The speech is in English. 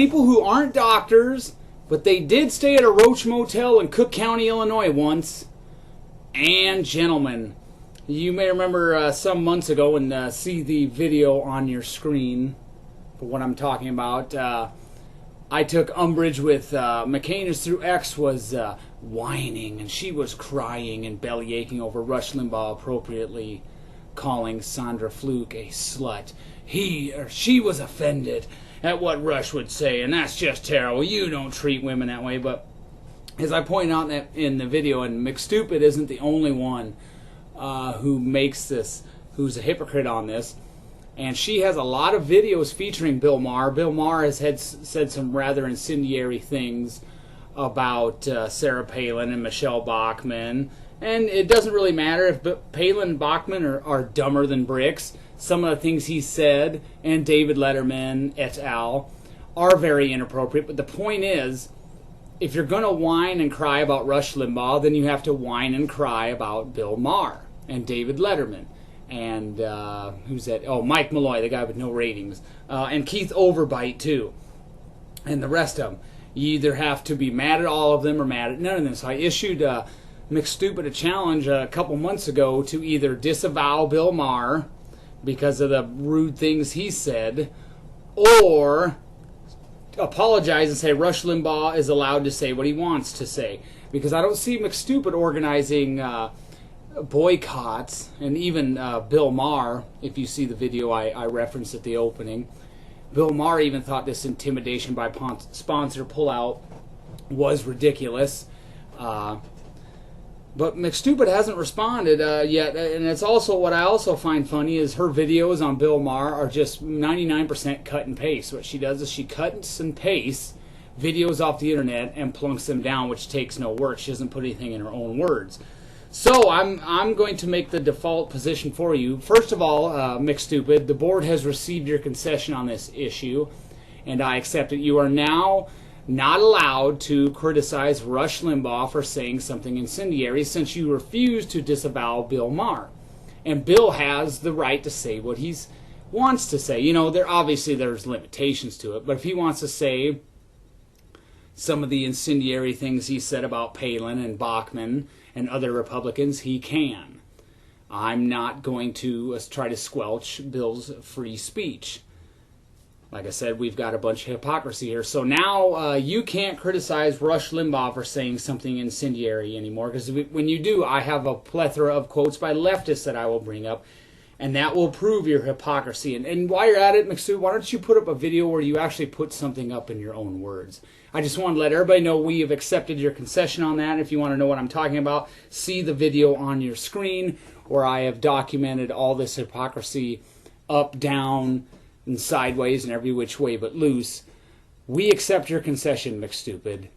people who aren't doctors, but they did stay at a Roach Motel in Cook County, Illinois once. And gentlemen, you may remember some months ago and see the video on your screen for what I'm talking about. I took umbrage with mccainisthroughx was whining, and she was crying and belly aching over Rush Limbaugh appropriately calling Sandra Fluke a slut. He or she was offended at what Rush would say, and that's just terrible. You don't treat women that way. But as I pointed out in the video, and McStupid isn't the only one who makes this, who's a hypocrite on this. And she has a lot of videos featuring Bill Maher. Bill Maher has said some rather incendiary things about Sarah Palin and Michelle Bachmann. And it doesn't really matter if Palin and Bachmann are dumber than bricks. Some of the things he said, and David Letterman et al., are very inappropriate. But the point is, if you're going to whine and cry about Rush Limbaugh, then you have to whine and cry about Bill Maher and David Letterman. And who's that? Oh, Mike Malloy, the guy with no ratings. And Keith Overbite, too. And the rest of them. You either have to be mad at all of them or mad at none of them. So I issued McStupid a challenge a couple months ago to either disavow Bill Maher because of the rude things he said, or apologize and say Rush Limbaugh is allowed to say what he wants to say. Because I don't see McStupid organizing boycotts, and even Bill Maher, if you see the video I referenced at the opening, Bill Maher even thought this intimidation by sponsor pullout was ridiculous. But McStupid hasn't responded yet, and it's also what I also find funny is her videos on Bill Maher are just 99% cut and paste. What she does is she cuts and pastes videos off the internet and plunks them down, which takes no work. She doesn't put anything in her own words. So I'm going to make the default position for you. First of all, McStupid, the board has received your concession on this issue, and I accept it. You are now not allowed to criticize Rush Limbaugh for saying something incendiary since you refuse to disavow Bill Maher. And Bill has the right to say what he wants to say. You know, obviously there's limitations to it, but if he wants to say some of the incendiary things he said about Palin and Bachmann and other Republicans, he can. I'm not going to try to squelch Bill's free speech. Like I said, we've got a bunch of hypocrisy here. So now you can't criticize Rush Limbaugh for saying something incendiary anymore, because when you do, I have a plethora of quotes by leftists that I will bring up, and that will prove your hypocrisy. And while you're at it, McSue, why don't you put up a video where you actually put something up in your own words? I just want to let everybody know we have accepted your concession on that. If you want to know what I'm talking about, see the video on your screen where I have documented all this hypocrisy up, down, and sideways and every which way but loose. We accept your concession, McStupid.